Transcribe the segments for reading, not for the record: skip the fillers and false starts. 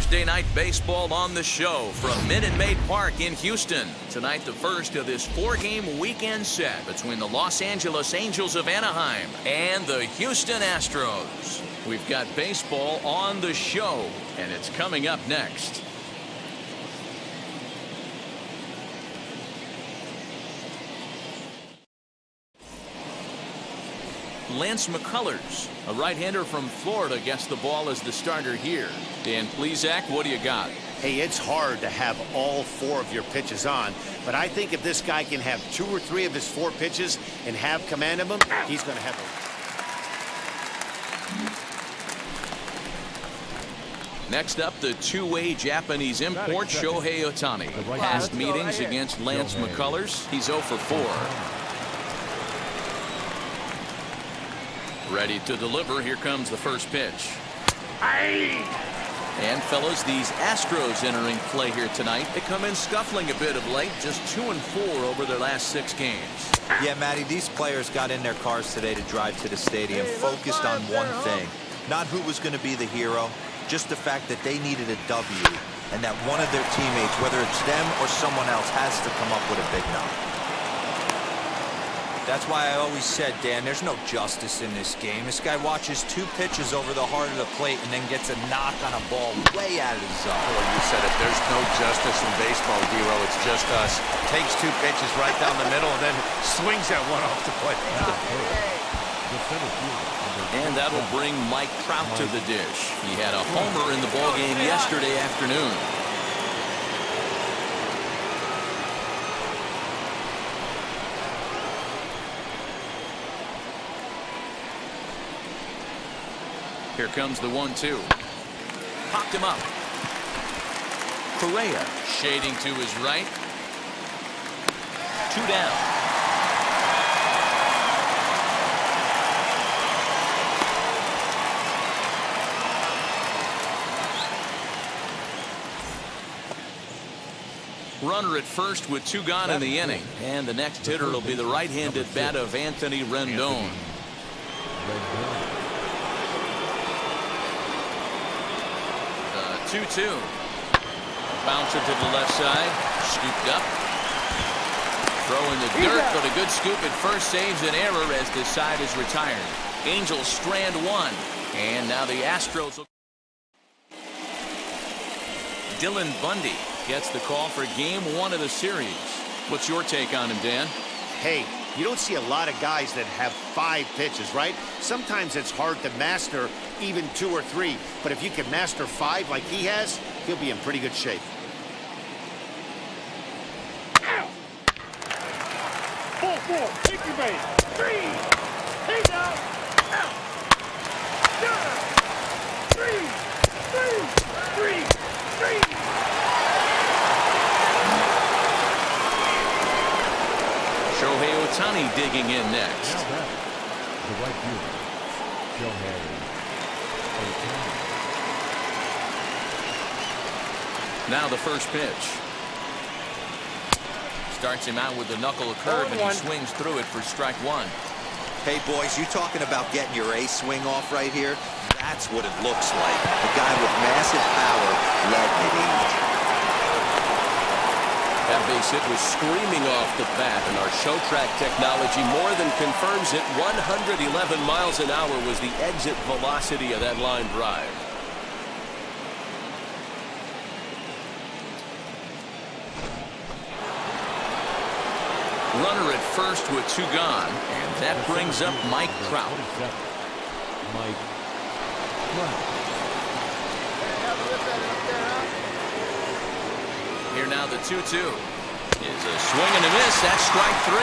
Thursday night baseball on the show from Minute Maid Park in Houston. Tonight, the first of this four-game weekend set between the Los Angeles Angels of Anaheim and the Houston Astros. We've got baseball on the show, and it's coming up next. Lance McCullers, a right-hander from Florida, gets the ball as the starter here. Dan Plesac, what do you got? Hey, it's hard to have all four of your pitches on, but I think if this guy can have two or three of his four pitches and have command of them, he's going to have a... Next up, the two-way Japanese import, Shohei Ohtani. Past meetings against Lance McCullers, he's 0 for 4. Ready to deliver. Here comes the first pitch. And fellas, these Astros entering play here tonight. They come in scuffling a bit of late, just 2 and 4 over their last 6 games. Yeah, Matty, these players got in their cars today to drive to the stadium, focused on one thing. Not who was going to be the hero, just the fact that they needed a W, and that one of their teammates, whether it's them or someone else, has to come up with a big knock. That's why I always said, Dan, there's no justice in this game. This guy watches 2 pitches over the heart of the plate and then gets a knock on a ball way out of the zone. Well, you said it. There's no justice in baseball, D-Row. It's just us. Takes 2 pitches right down the middle and then swings that one off the plate. And that'll bring Mike Trout to the dish. He had a homer in the ballgame yesterday afternoon. Here comes the 1-2. Popped him up. Correa shading to his right. 2 down. Runner at first with 2 gone in the inning. And the next hitter will be the right-handed bat of Anthony Rendon. 2-2. Bouncer to the left side. Scooped up. Throw in the dirt, but a good scoop at first saves an error as this side is retired. Angels strand 1. And now the Astros. Dylan Bundy gets the call for game 1 of the series. What's your take on him, Dan? Hey, you don't see a lot of guys that have 5 pitches, right? Sometimes it's hard to master even 2 or 3. But if you can master 5 like he has, he'll be in pretty good shape. Ball 4, take your base. 3. Hey now. Out. 3. 3. Shohei Ohtani digging in next. The right fielder, Shohei Ohtani. Now the first pitch. Starts him out with the knuckle curve, and he swings through it for strike 1. Hey, boys, you talking about getting your A swing off right here? That's what it looks like. A guy with massive power led mid-age. That base hit was screaming off the bat, and our show track technology more than confirms it. 111 miles an hour was the exit velocity of that line drive. Runner at first with 2 gone, and that brings up Mike Trout. Mike Trout. Here now the 2-2 is a swing and a miss. That's strike 3.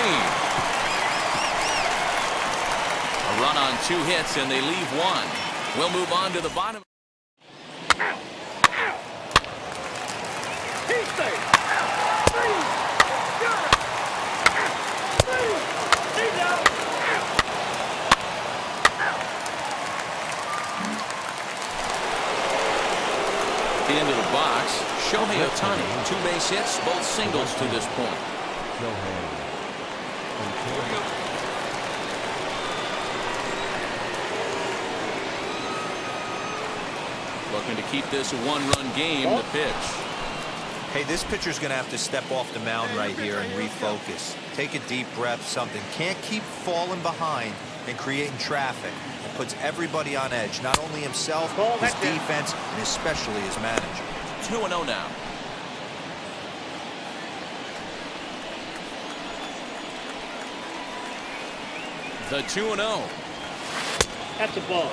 A run on 2 hits, and they leave 1. We'll move on to the bottom. Into the box, Shohei Ohtani, 2 base hits, both singles to this point. Looking to keep this a one-run game. The pitch. Hey, this pitcher's going to have to step off the mound right here and refocus. Take a deep breath, something. Can't keep falling behind and creating traffic. It puts everybody on edge, not only himself, his defense, and especially his manager. 2-0 now. The 2-0. That's a ball.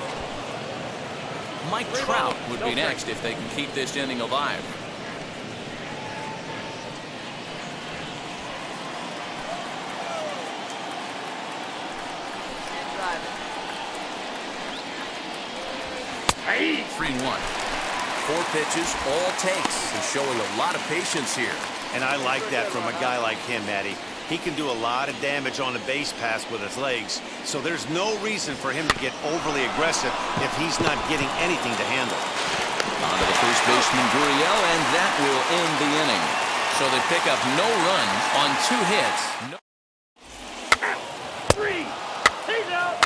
Mike Trout would be next if they can keep this inning alive. Hey. 3-1. 4 pitches, all takes. He's showing a lot of patience here. And I like that from a guy like him, Matty. He can do a lot of damage on the base pass with his legs, so there's no reason for him to get overly aggressive if he's not getting anything to handle. On to the first baseman, Gurriel, and that will end the inning. So they pick up no runs on 2 hits. No 3. He's out.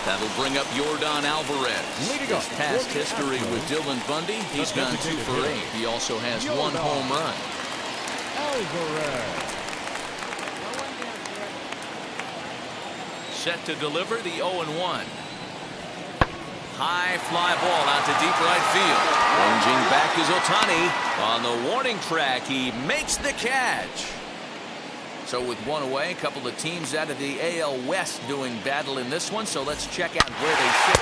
That'll bring up Yordan Alvarez. Leading His up, past Yordan history with Alvarez. Dylan Bundy, he's The gone 2 designated for hitter. 8. He also has 1 Yordan home run. Alvarez. Set to deliver the 0-1. High fly ball out to deep right field. Ranging back is Ohtani. On the warning track, he makes the catch. So with 1 away, a couple of teams out of the AL West doing battle in this one. So let's check out where they sit.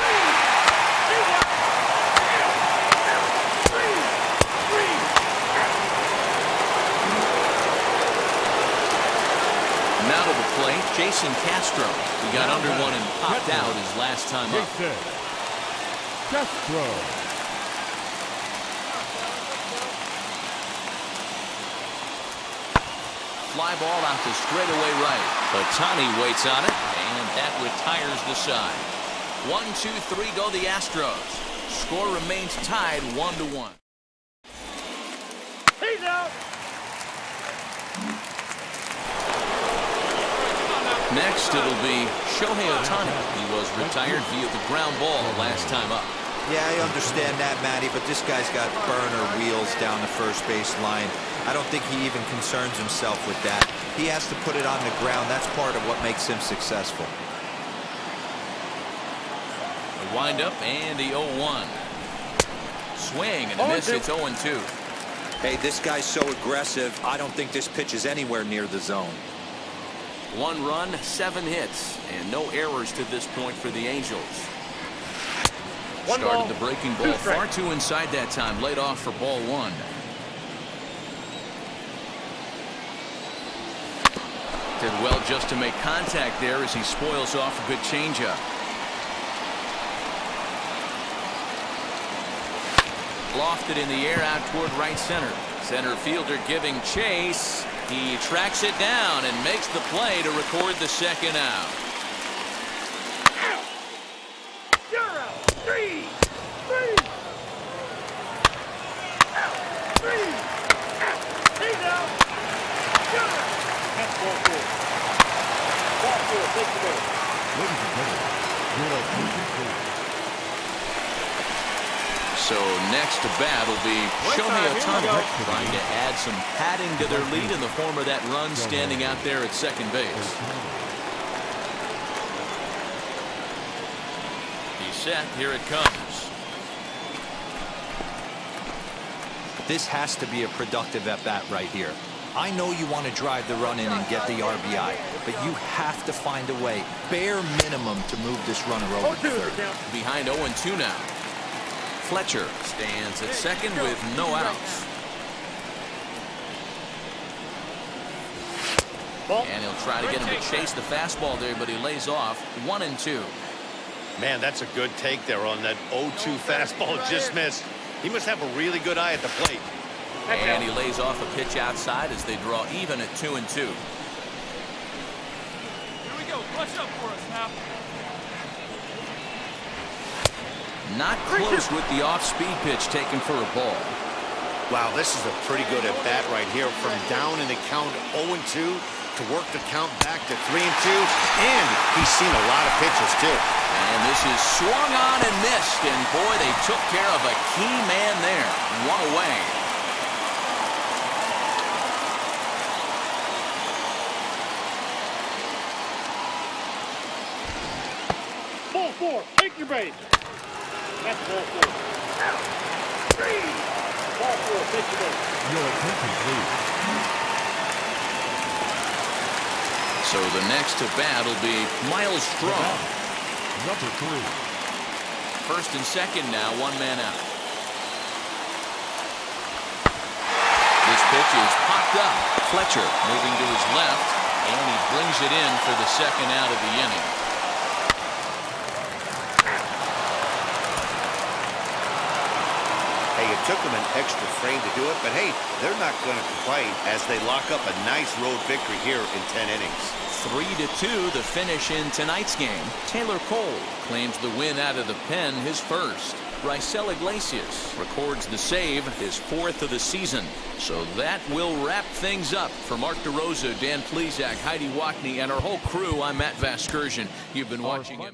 Now to the plate, Jason Castro. He got under one and popped out his last time up. Castro. Fly ball out to straightaway right. Ohtani waits on it, and that retires the side. 1-2-3 go the Astros. Score remains tied 1-1. He's out. Next, it'll be Shohei Ohtani. He was retired via the ground ball last time up. Yeah, I understand that, Matty, but this guy's got burner wheels down the first base line. I don't think he even concerns himself with that. He has to put it on the ground. That's part of what makes him successful. The windup and the 0-1. Swing and a miss. It's 0-2. Hey, this guy's so aggressive. I don't think this pitch is anywhere near the zone. 1 run, 7 hits, and no errors to this point for the Angels. Started the breaking ball far too inside that time. Laid off for ball 1. Did well just to make contact there as he spoils off a good changeup. Lofted in the air out toward right center. Center fielder giving chase. He tracks it down and makes the play to record the second out. You're out. 3. 3. 3. He's out. You're out. That's ball 4. Ball 4. Take the ball. Ladies and gentlemen, your attention please. So next to bat will be Shohei Ohtani, trying to add some padding to their lead in the form of that run standing out there at second base. He's set. Here it comes. This has to be a productive at-bat right here. I know you want to drive the run in and get the RBI, but you have to find a way, bare minimum, to move this runner over to third. Behind 0-2 now. Fletcher stands at second with no outs. And he'll try to get him to chase the fastball there, but he lays off. 1-2. Man, that's a good take there on that 0-2 fastball. Just missed. He must have a really good eye at the plate. And he lays off a pitch outside as they draw even at 2-2. Here we go. Clutch up for us now. Not close with the off-speed pitch taken for a ball. Wow, this is a pretty good at-bat right here. From down in the count 0-2 to work the count back to 3-2. And he's seen a lot of pitches, too. And this is swung on and missed. And, boy, they took care of a key man there. One away. Ball 4, take your base. That's ball 4. Out. 3. Ball 4, take your base. Your attention, please. So the next to bat will be Miles Straw. Number 3. First and second now, one man out. This pitch is popped up. Fletcher moving to his left, and he brings it in for the second out of the inning. Hey, it took them an extra frame to do it, but hey, they're not going to complain as they lock up a nice road victory here in 10 innings. 3-2 the finish in tonight's game. Taylor Cole claims the win out of the pen, his first. Raisel Iglesias records the save, his 4th of the season. So that will wrap things up. For Mark DeRosa, Dan Plesac, Heidi Wackney, and our whole crew, I'm Matt Vasgersian. You've been watching it.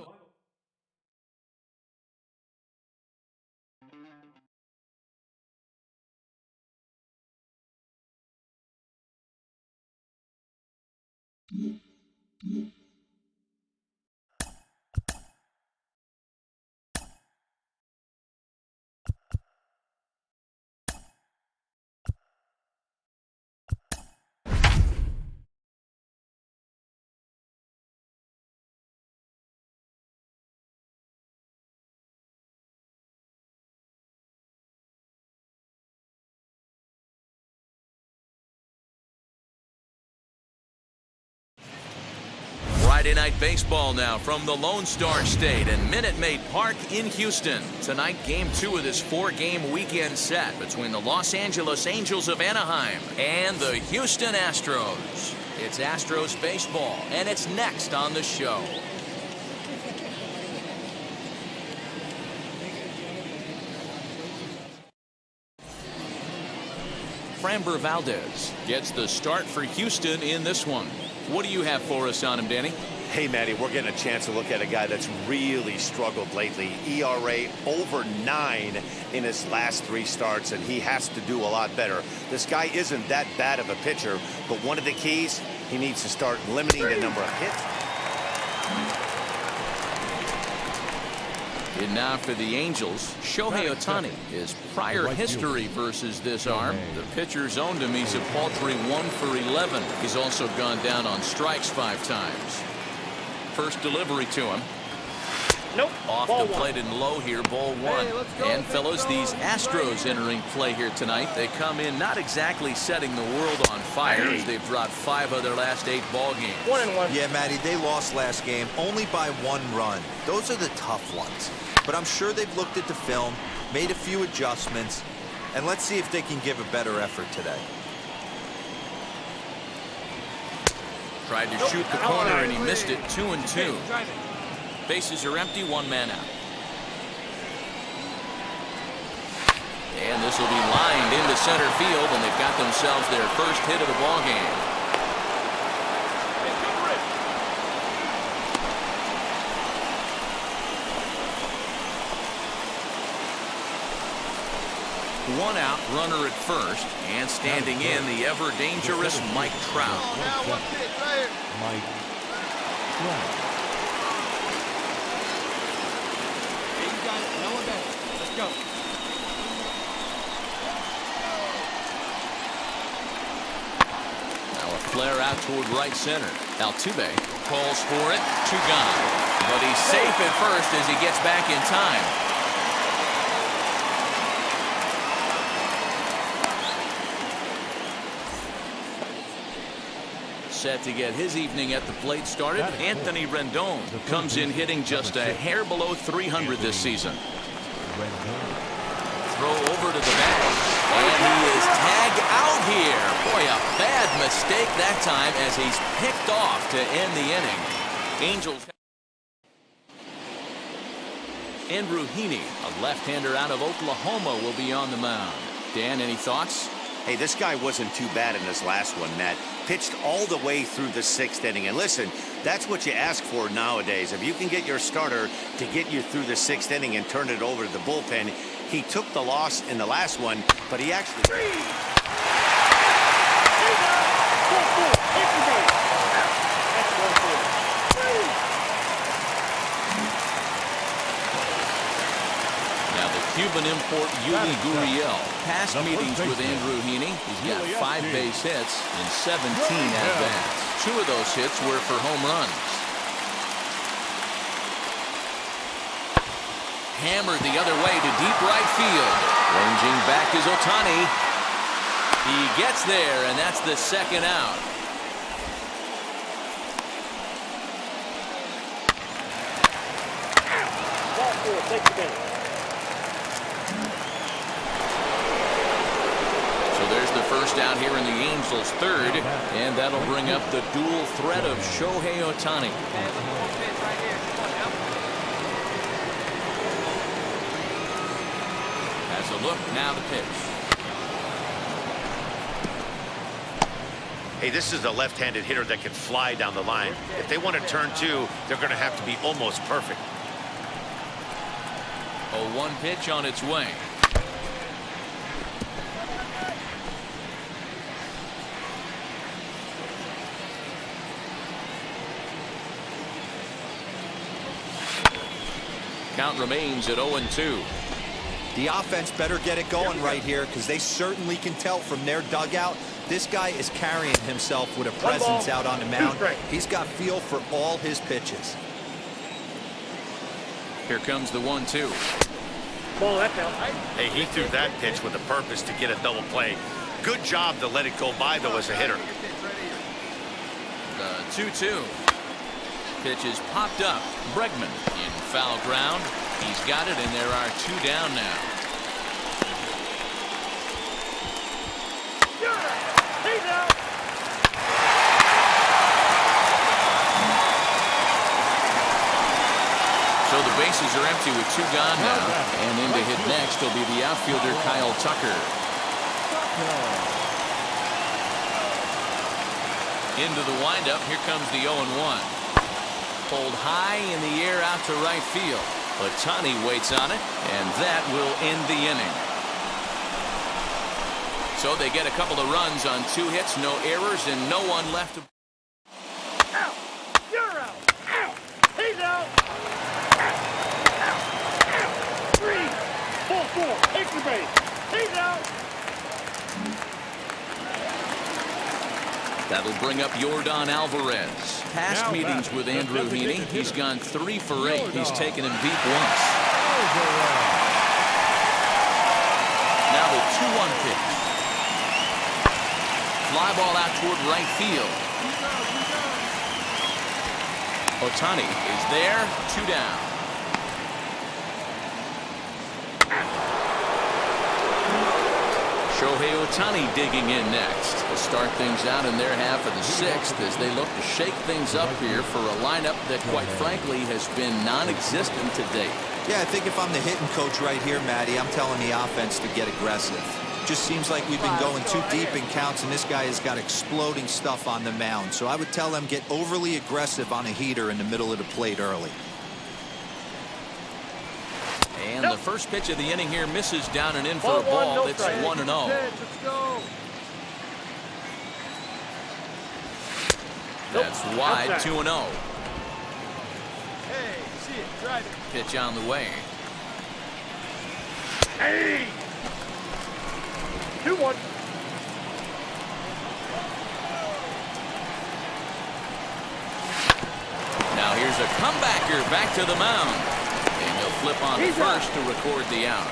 Friday Night Baseball now from the Lone Star State and Minute Maid Park in Houston. Tonight, Game 2 of this 4-game weekend set between the Los Angeles Angels of Anaheim and the Houston Astros. It's Astros baseball, and it's next on the show. Framber Valdez gets the start for Houston in this one. What do you have for us on him, Danny? Hey, Matty, we're getting a chance to look at a guy that's really struggled lately. ERA over 9 in his last 3 starts, and he has to do a lot better. This guy isn't that bad of a pitcher, but one of the keys, he needs to start limiting the number of hits. And now for the Angels, Shohei Ohtani. His prior history versus this arm. The pitcher's owned him. He's a paltry 1 for 11. He's also gone down on strikes 5 times. First delivery to him. Nope. Off Ball the plate and low here, ball 1. And fellows, these Astros entering play here tonight. They come in not exactly setting the world on fire as they've dropped 5 of their last 8 ball games. 1-1. Yeah, Matty, they lost last game only by 1 run. Those are the tough ones. But I'm sure they've looked at the film, made a few adjustments, and let's see if they can give a better effort today. Tried to shoot the corner and he missed it. 2-2. Bases are empty, 1 man out. And this will be lined into center field, and they've got themselves their first hit of the ball game. One out, runner at first, and standing in the ever-dangerous Mike Trout. Mike Trout. Hey, you got it. No one better. Let's go. Now a flare out toward right center. Altuve calls for it. 2 gone. But he's safe at first as he gets back in time. Set to get his evening at the plate started. Anthony Rendon comes in hitting just a hair below 300 this season. Throw over to the bag. And he is tagged out here. Boy, a bad mistake that time as he's picked off to end the inning. Angels. Andrew Heaney, a left-hander out of Oklahoma, will be on the mound. Dan, any thoughts? Hey, this guy wasn't too bad in his last one, Matt. Pitched all the way through the 6th inning. And listen, that's what you ask for nowadays. If you can get your starter to get you through the 6th inning and turn it over to the bullpen, he took the loss in the last one, but he actually... Now the Cuban import Yuli Gurriel. Past meetings with Andrew Heaney. He's got 5 base hits and 17 at-bats. 2 of those hits were for home runs. Hammered the other way to deep right field. Ranging back is Ohtani. He gets there, and that's the 2nd out. So there's the first out here in the Angels' 3rd, and that'll bring up the dual threat of Shohei Ohtani. As a look, now the pitch. Hey, this is a left-handed hitter that can fly down the line. If they want to turn 2, they're going to have to be almost perfect. A 1 pitch on its way. Count remains at 0-2. The offense better get it going right here, because they certainly can tell from their dugout this guy is carrying himself with a presence out on the mound. He's got feel for all his pitches. Here comes the 1-2. Ball, that's out. Hey, he threw that pitch with a purpose to get a double play. Good job to let it go by, though, as a hitter. The 2-2. Pitch is popped up. Bregman in foul ground. He's got it, and there are 2 down now. He's out. So the bases are empty with 2 gone now. And in to hit next will be the outfielder Kyle Tucker. Into the windup. Here comes the 0-1. Pulled high in the air out to right field. Ohtani waits on it, and that will end the inning. So they get a couple of runs on 2 hits, no errors, and no one left to... Out. You're out. Out. He's out. Out. Out. 3, 4, extra base. He's out. That'll bring up Yordan Alvarez. Past meetings with Andrew Heaney, he's gone 3 for 8. He's taken him deep once. Now the 2-1 pitch. Fly ball out toward right field. Ohtani is there, 2 down. Shohei Ohtani digging in next to start things out in their half of the 6th as they look to shake things up here for a lineup that, quite frankly, has been non-existent to date. Yeah, I think if I'm the hitting coach right here, Matty, I'm telling the offense to get aggressive. Just seems like we've been going too deep in counts, and this guy has got exploding stuff on the mound. So I would tell them get overly aggressive on a heater in the middle of the plate early. And the first pitch of the inning here misses down and in for a ball. It's 1-0. That's wide, 2-0. Hey, see it, drive it. Pitch on the way. Hey. 2-1. Now here's a comebacker back to the mound. And he'll flip on the first to record the out.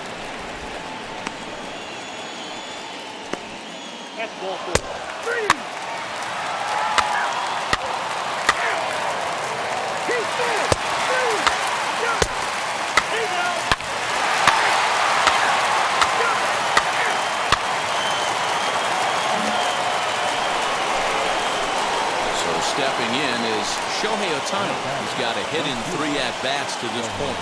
That's ball 4. 3. He's dead. 3. He's out. So stepping in is Shohei Ohtani. He's got a hit in 3 at-bats to this point.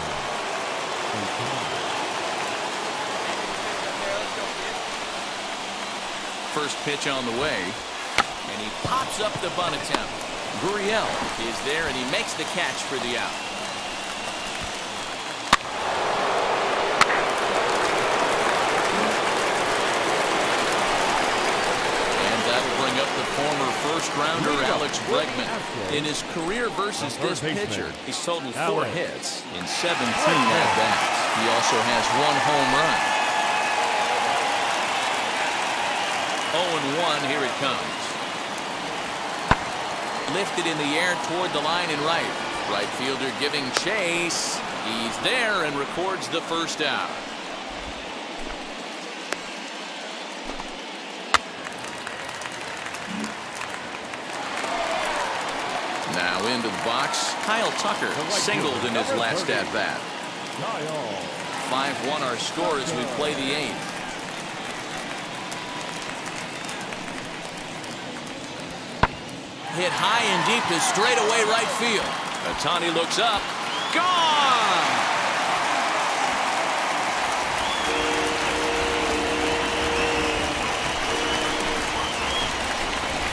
first pitch on the way. And he pops up the bunt attempt. Gurriel is there, and he makes the catch for the out. And that'll bring up the former first-rounder Alex Bregman. In his career versus this pitcher, he's totaled 4 hits in 17 at-bats. He also has 1 home run. 0-1, here it comes. Lifted in the air toward the line and right. Right fielder giving chase. He's there and records the first out. Now into the box. Kyle Tucker singled in his last at-bat. 5-1 our score as we play the 8th. Hit high and deep to straightaway right field. Ohtani looks up. Gone!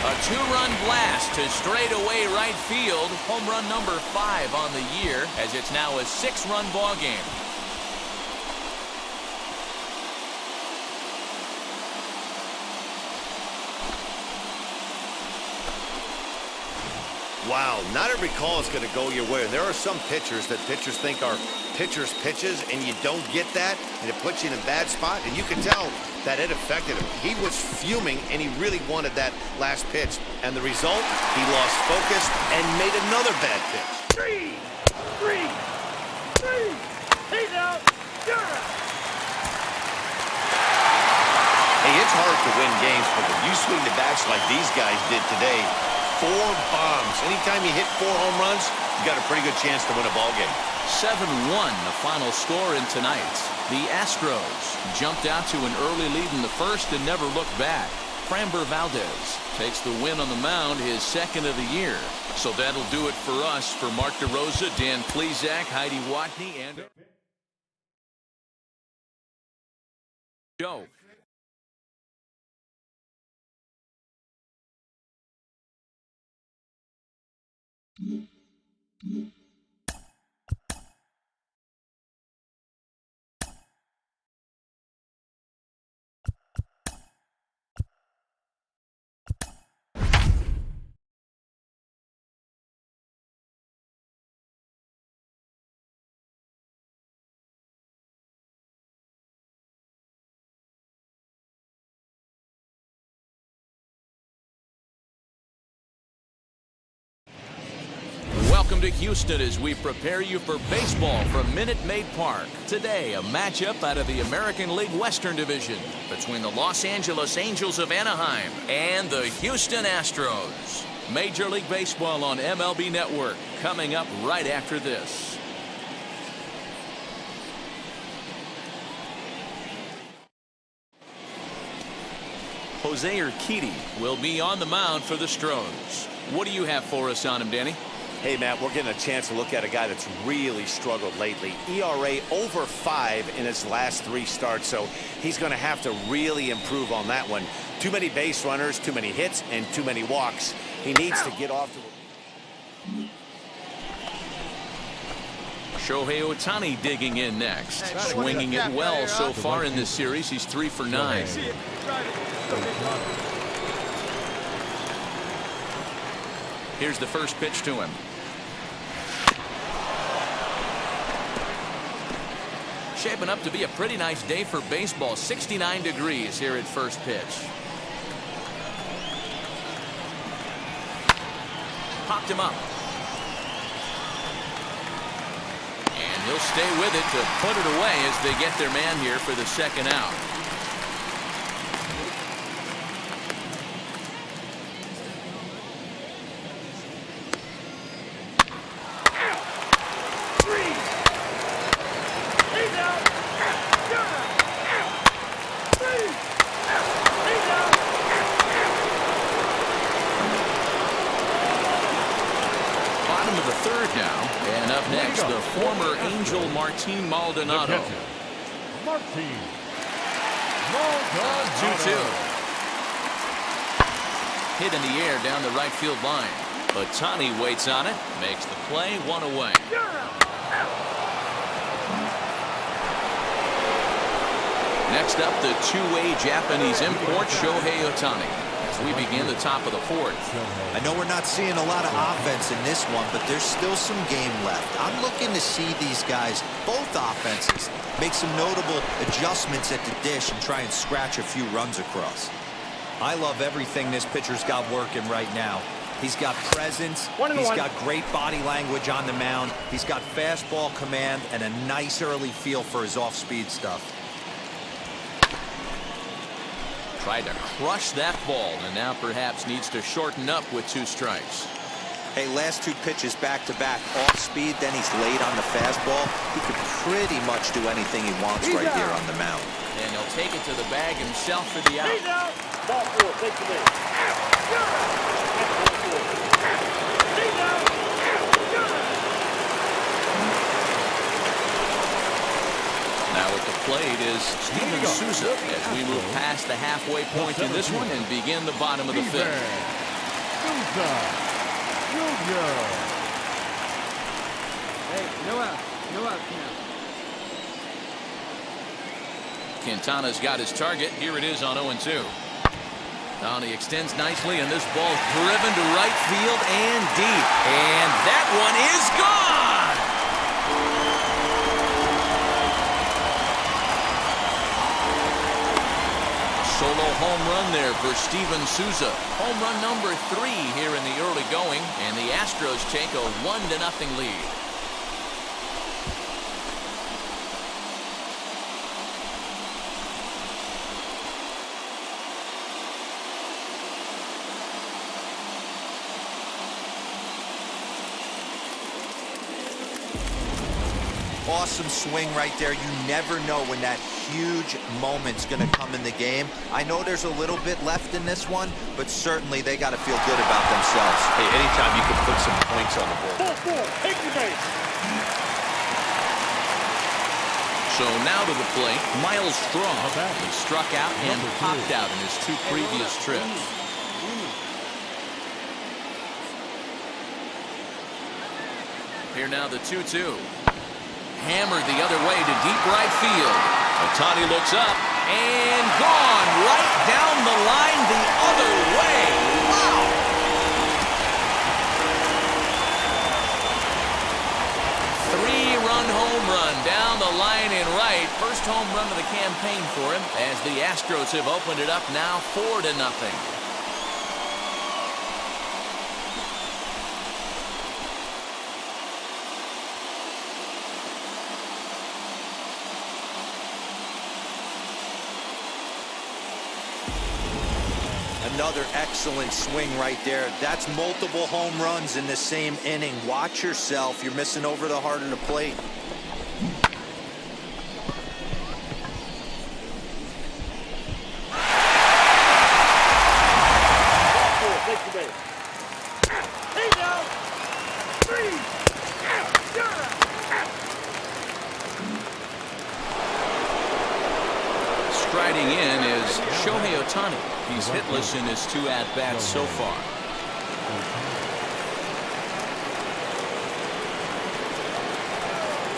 A 2-run blast to straightaway right field. Home run number 5 on the year, as it's now a 6-run ball game. Wow, not every call is going to go your way. There are some pitchers that pitchers think are pitchers' pitches, and you don't get that, and it puts you in a bad spot, and you can tell that it affected him. He was fuming, and he really wanted that last pitch. And the result, he lost focus and made another bad pitch. 3. He's out. You're out. Hey, it's hard to win games, but when you swing the bats like these guys did today, 4 bombs. Anytime you hit 4 home runs, you got a pretty good chance to win a ball game. 7-1 the final score in tonight's. The Astros jumped out to an early lead in the first and never looked back. Framber Valdez takes the win on the mound, his 2nd of the year. So that'll do it for us. For Mark DeRosa, Dan Plesac, Heidi Watney, and Joe. Welcome to Houston as we prepare you for baseball from Minute Maid Park. Today, a matchup out of the American League Western Division between the Los Angeles Angels of Anaheim and the Houston Astros. Major League Baseball on MLB Network coming up right after this. Jose Urquidy will be on the mound for the Stros. What do you have for us on him, Danny? Hey, Matt, we're getting a chance to look at a guy that's really struggled lately. ERA over 5 in his last 3 starts, so he's going to have to really improve on that one. Too many base runners, too many hits, and too many walks. He needs to get off to Shohei Ohtani digging in next. Swinging it well so far in this series. He's 3 for 9. Here's the first pitch to him. Shaping up to be a pretty nice day for baseball. 69 degrees here at first pitch. Popped him up. And he'll stay with it to put it away as they get their man here for the 2nd out. Martin Maldonado. 2-2. 2-2. hit in the air down the right field line. Ohtani waits on it, makes the play, one away. Next up, the two-way Japanese import, Shohei Ohtani, as we begin the top of the fourth. I know we're not seeing a lot of offense in this one, but there's still some game left. I'm looking to see these guys, both offenses, make some notable adjustments at the dish and try and scratch a few runs across. I love everything this pitcher's got working right now. He's got presence, he's got great body language on the mound, he's got fastball command and a nice early feel for his off-speed stuff. Tried to crush that ball and now perhaps needs to shorten up with 2 strikes. Hey, last 2 pitches back-to-back off speed, then he's late on the fastball. He could pretty much do anything he wants right here on the mound. And he'll take it to the bag himself for the out. He's out. Ball 4, take the lead. He's out. Now at the plate is Steven Souza as we move past the halfway point in this one and begin the bottom of the 5th. Hey, no out now. Quintana's got his target. Here it is on 0-2. Now he extends nicely, and this ball's driven to right field and deep. And that one is gone! Solo home run there for Steven Souza. Home run number 3 here in the early going, and the Astros take a 1-0 lead. Awesome swing right there. You never know when that huge moment's going to come in the game. I know there's a little bit left in this one, but certainly they got to feel good about themselves. Hey, anytime you can put some points on the board. Ball 4, take the base. So now to the plate, Miles Straw. He struck out and popped out in his 2 previous trips. Here now the 2-2. Hammered the other way to deep right field. Ohtani looks up and gone right down the line the other way. Wow! Three-run home run down the line in right. First home run of the campaign for him as the Astros have opened it up now 4-0. Another excellent swing right there. That's multiple home runs in the same inning. Watch yourself. You're missing over the heart of the plate. He's out. 3. Striding in is Shohei Ohtani. He's hitless in his 2 at-bats so far.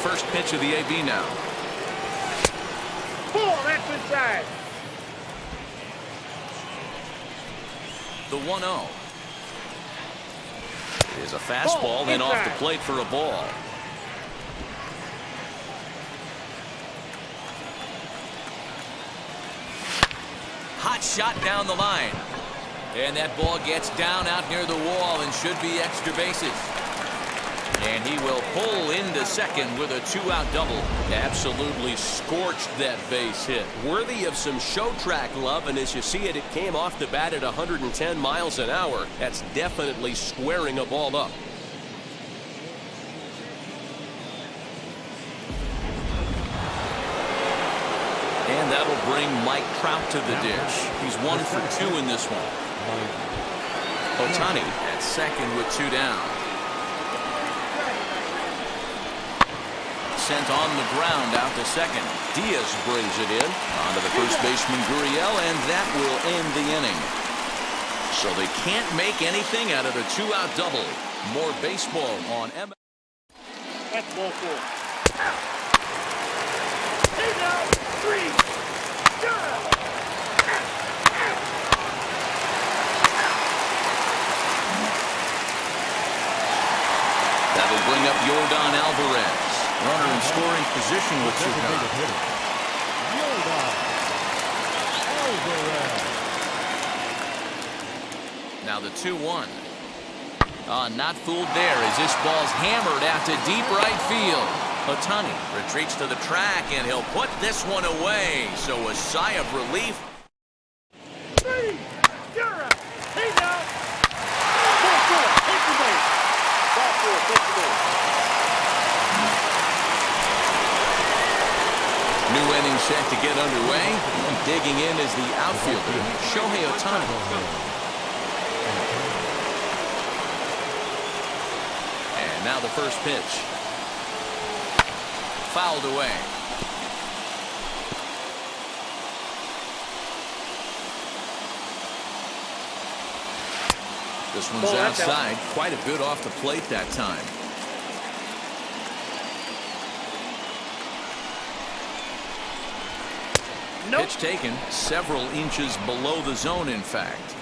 First pitch of the AB now. Ball, that's inside. The 1-0. It is a fastball and off the plate for a ball. Hot shot down the line. And that ball gets down out near the wall and should be extra bases. And he will pull into second with a 2-out double. Absolutely scorched that base hit. Worthy of some show track love, and as you see it, it came off the bat at 110 miles an hour. That's definitely squaring a ball up. And that'll bring Mike Trout to the dish. He's 1 for 2 in this one. Ohtani at second with 2 down. Sent on the ground out to second. Diaz brings it in onto the first baseman Gurriel, and that will end the inning. so they can't make anything out of the two-out double. More baseball on MLB. That's ball 4. Hey now, 3. That'll bring up Yordan Alvarez. Runner in scoring position with Chicago. Now the 2-1. Not fooled there as this ball's hammered out to deep right field. Ohtani retreats to the track, and he'll put this one away. So a sigh of relief. 3. You're out. Hey now. Ball 4. Take the base. Ball 4. Take the base. New inning set to get underway. And digging in is the outfielder, Shohei Ohtani. And now the first pitch. Fouled away. This one's outside. Quite a bit off the plate that time. Nope. Pitch taken several inches below the zone, in fact.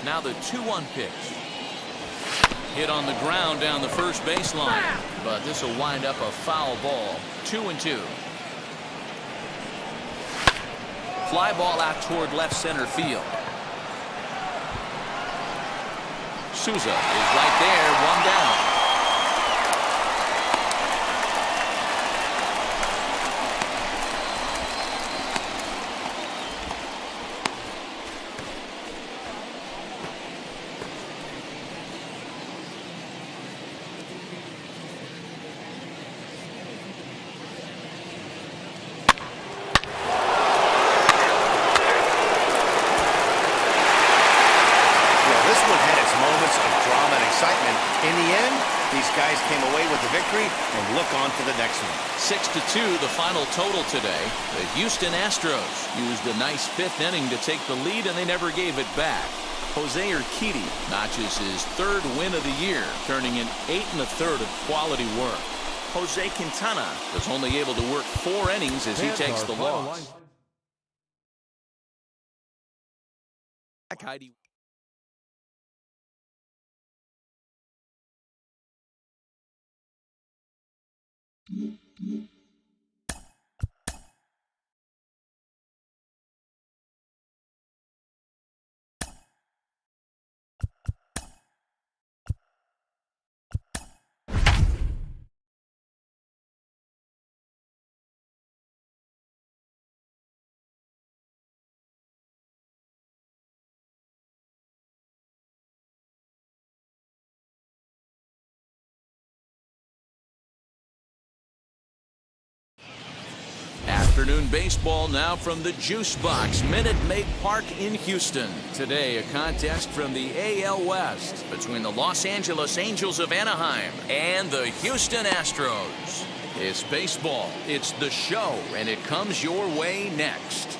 Now the 2-1 pitch. Hit on the ground down the first baseline, but this will wind up a foul ball. 2-2. Fly ball out toward left center field. Souza is right there, one down. In the end, these guys came away with the victory and look on to the next one. 6-2, the final total today. The Houston Astros used a nice fifth inning to take the lead, and they never gave it back. Jose Urquidy notches his third win of the year, turning in 8 1/3 of quality work. Jose Quintana was only able to work 4 innings as he takes the loss. Afternoon baseball now from the Juice Box, Minute Maid Park in Houston. Today, a contest from the AL West between the Los Angeles Angels of Anaheim and the Houston Astros. It's baseball, it's the show, and it comes your way next.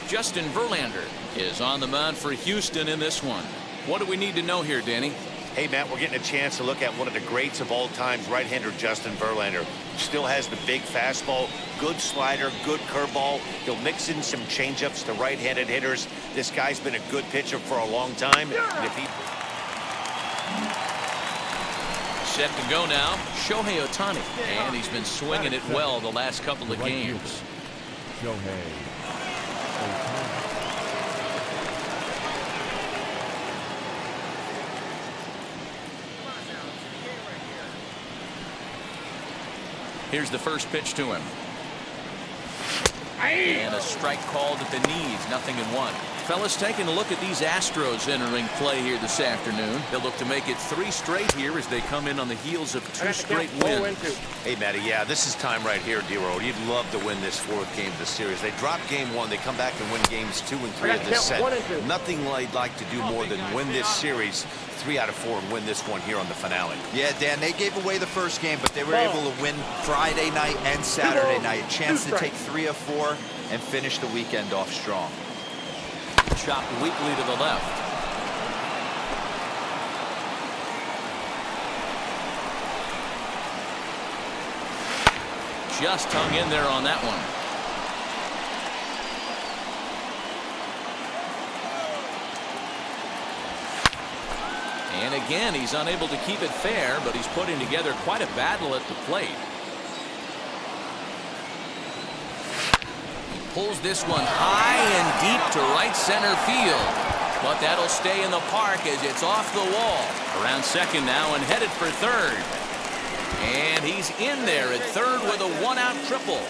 Justin Verlander is on the mound for Houston in this one. What do we need to know here, Danny? Hey, Matt, we're getting a chance to look at one of the greats of all time, right-hander Justin Verlander. Still has the big fastball, good slider, good curveball. He'll mix in some changeups to right-handed hitters. This guy's been a good pitcher for a long time. And if he... Set to go now, Shohei Ohtani. And he's been swinging it well the last couple of games. Shohei Ohtani. Here's the first pitch to him. And a strike called at the knees, 0-1. Fellas, taking a look at these Astros entering play here this afternoon. They'll look to make it 3 straight here as they come in on the heels of 2 straight wins. Hey, Matty, yeah, this is time right here, D-Road. You'd love to win this 4th game of the series. They dropped game 1. They come back and win games 2 and 3 of this set. Nothing they'd like to do more than win this series 3 out of 4 and win this one here on the finale. Yeah, Dan, they gave away the first game, but they were able to win Friday night and Saturday night. A chance to take 3 of 4 and finish the weekend off strong. Chopped weakly to the left. Just hung in there on that one. And again, he's unable to keep it fair, but he's putting together quite a battle at the plate. He pulls this one high and deep to right center field. But that'll stay in the park as it's off the wall. Around second now and headed for third. And he's in there at third with a one-out triple.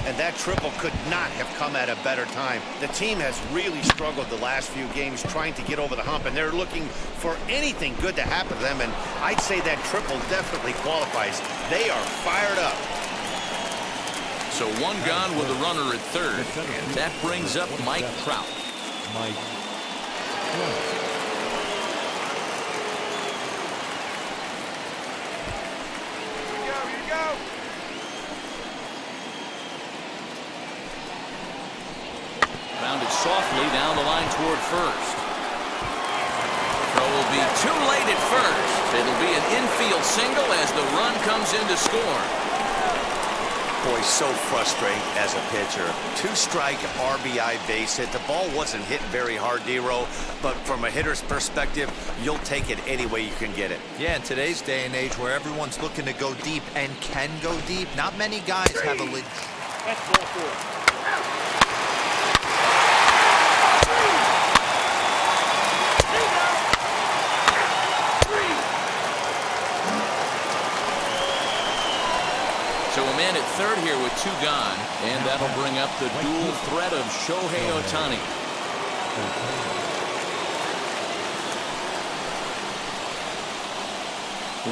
And that triple could not have come at a better time. The team has really struggled the last few games trying to get over the hump, and they're looking for anything good to happen to them, and I'd say that triple definitely qualifies. They are fired up. So one gone with a runner at third, and that brings up Mike Trout. Mike Trout. Rounded softly down the line toward first. Throw will be too late at first. It'll be an infield single as the run comes in to score. Boy, so frustrating as a pitcher. 2-strike RBI base hit. The ball wasn't hit very hard, D-Row, but from a hitter's perspective, you'll take it any way you can get it. Yeah, in today's day and age where everyone's looking to go deep and can go deep, not many guys have a legit. That's ball 4. So a man at third here with 2 gone, and that'll bring up the dual threat of Shohei Ohtani.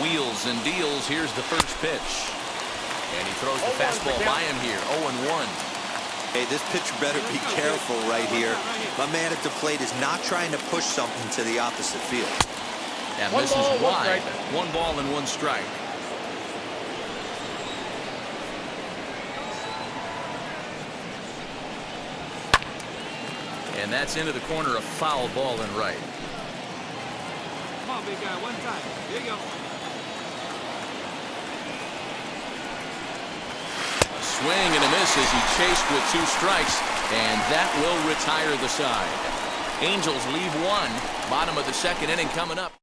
Wheels and deals. Here's the first pitch. And he throws the fastball by him here. 0-1. Hey, this pitcher better be careful right here. My man at the plate is not trying to push something to the opposite field. And this is wide. 1 ball and 1 strike. And that's into the corner, a foul ball and right. Come on, big guy, one time. Here you go. A swing and a miss as he chased with 2 strikes, and that will retire the side. Angels leave 1. Bottom of the second inning coming up.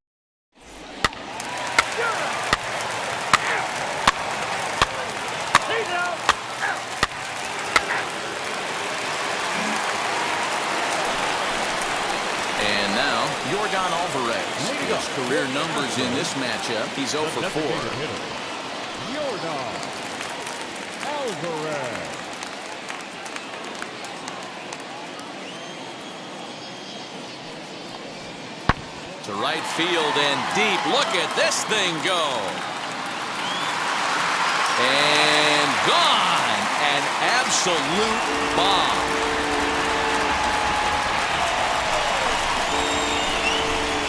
And now, Yordan Alvarez. His career numbers in this matchup, he's 0 for 4. Yordan Alvarez. To right field and deep. Look at this thing go. And gone. An absolute bomb.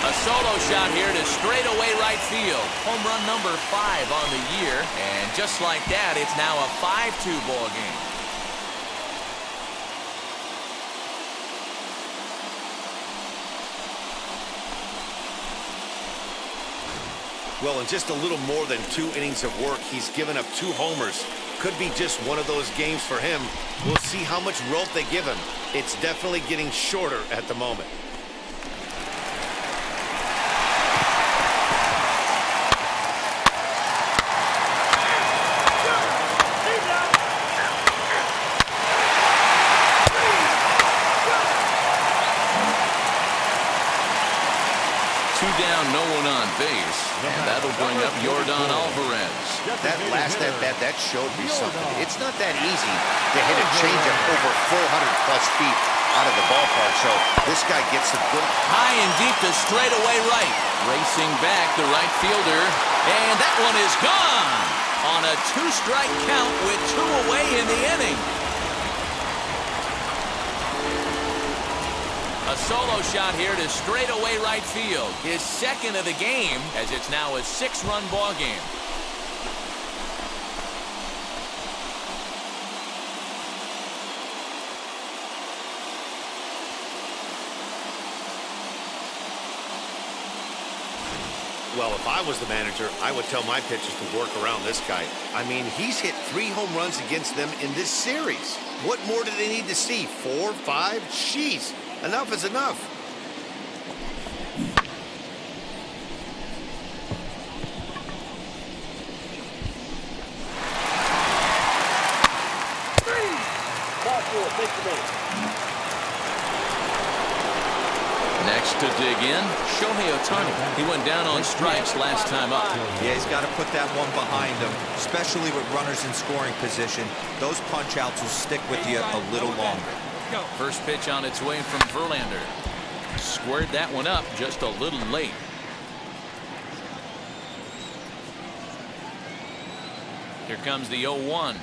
A solo shot here to straightaway right field. Home run number 5 on the year. And just like that, it's now a 5-2 ball game. Well, in just a little more than 2 innings of work, he's given up 2 homers. Could be just one of those games for him. We'll see how much rope they give him. It's definitely getting shorter at the moment. Down, no one on base, and that'll bring up Yordan Alvarez. That last at-bat, that showed me something. It's not that easy to hit a changeup over 400-plus feet out of the ballpark, so this guy gets some good. High and deep to straightaway right. Racing back the right fielder, and that one is gone on a 2-strike count with 2 away in the inning. A A solo shot here to straightaway right field. His second of the game, as it's now a 6-run ball game. Well, if I was the manager, I would tell my pitchers to work around this guy. I mean, he's hit 3 home runs against them in this series. What more do they need to see? 4, 5? Jeez, enough is enough. Ball 4, take the base. Next to dig in, Shohei Ohtani. He went down on strikes last time up. Yeah, he's got to put that one behind him, especially with runners in scoring position. Those punch-outs will stick with you a little longer. First pitch on its way from Verlander. Squared that one up just a little late. Here comes the 0-1.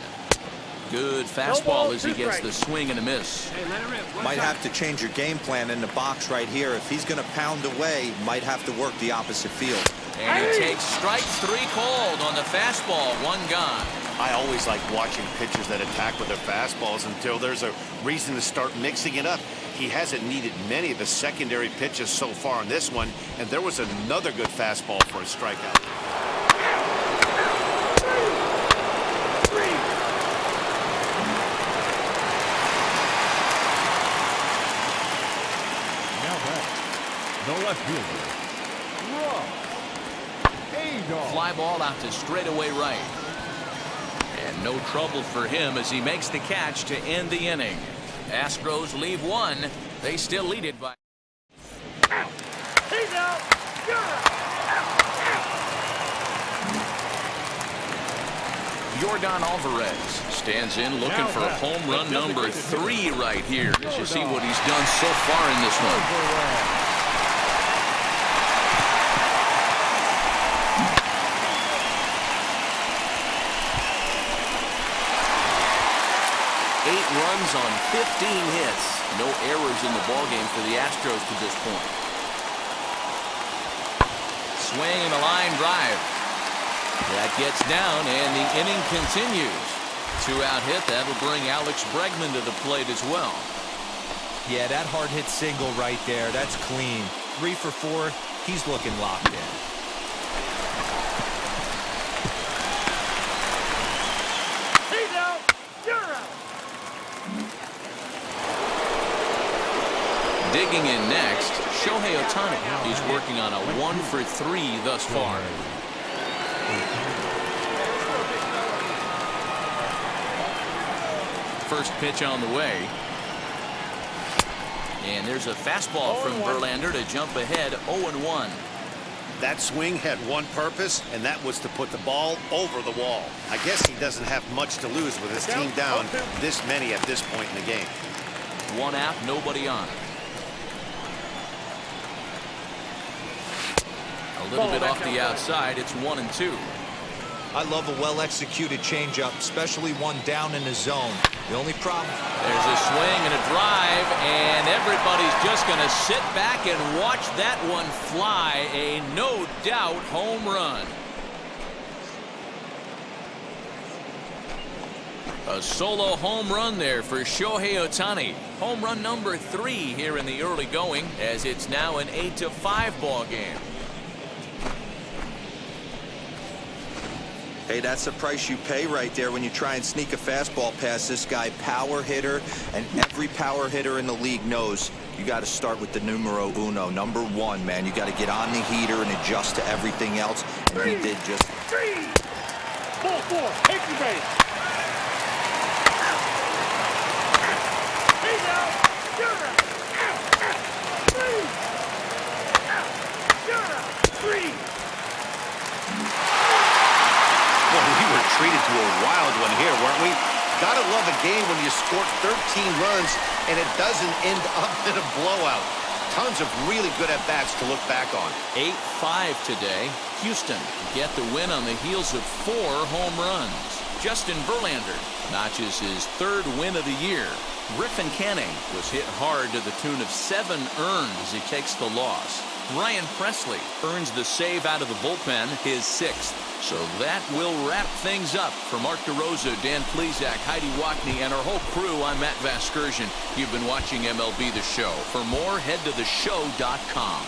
Good fastball as he gets the swing and a miss. Might have to change your game plan in the box right here. If he's going to pound away, might have to work the opposite field. And he takes strike 3 cold on the fastball. 1 gone. I always like watching pitchers that attack with their fastballs until there's a reason to start mixing it up. He hasn't needed many of the secondary pitches so far in this one, and there was another good fastball for a strikeout. No left fielder. Fly ball out to straightaway right. And no trouble for him as he makes the catch to end the inning. Astros leave 1. They still lead it by. He's out. Yordan Alvarez stands in looking for home run number 3 right here as you see what he's done so far in this one. Runs on 15 hits. No errors in the ballgame for the Astros to this point. Swing and a line drive. That gets down and the inning continues. 2-out hit. That'll bring Alex Bregman to the plate as well. Yeah, that hard hit single right there. That's clean. 3 for 4. He's looking locked in. He's out. You're out. Digging in next, Shohei Ohtani. He's working on a 1 for 3 thus far. First pitch on the way. And there's a fastball from Verlander to jump ahead 0-1. That swing had one purpose, and that was to put the ball over the wall. I guess he doesn't have much to lose with his team down this many at this point in the game. 1 out, nobody on. A little bit off the outside. It's 1-2. I love a well-executed changeup, especially one down in the zone. The only problem... There's a swing and a drive, and everybody's just going to sit back and watch that one fly. A no-doubt home run. A solo home run there for Shohei Ohtani. Home run number 3 here in the early going, as it's now an 8-5 ball game. Hey, that's the price you pay right there when you try and sneak a fastball past this guy. Power hitter, and every power hitter in the league knows you got to start with the numero uno, number 1, man. You got to get on the heater and adjust to everything else, and he did just... Ball 4, take the base. He's out. You're out. 3. Well, we were treated to a wild one here, weren't we? Gotta love a game when you score 13 runs and it doesn't end up in a blowout. Tons of really good at-bats to look back on. 8-5 today. Houston get the win on the heels of 4 home runs. Justin Verlander notches his 3rd win of the year. Griffin Canning was hit hard to the tune of 7 earned as he takes the loss. Ryan Presley earns the save out of the bullpen, his 6th. So that will wrap things up. For Mark DeRosa, Dan Plesac, Heidi Wackney, and our whole crew, I'm Matt Vasgersian. You've been watching MLB The Show. For more, head to theshow.com.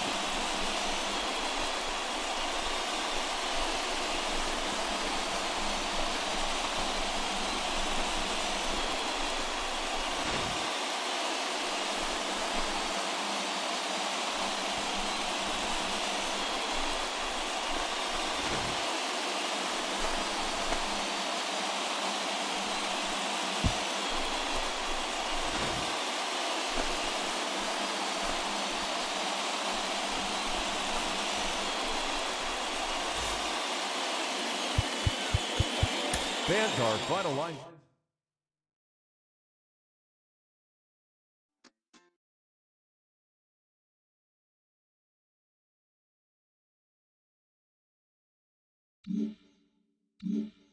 Fans are final line. Mm-hmm.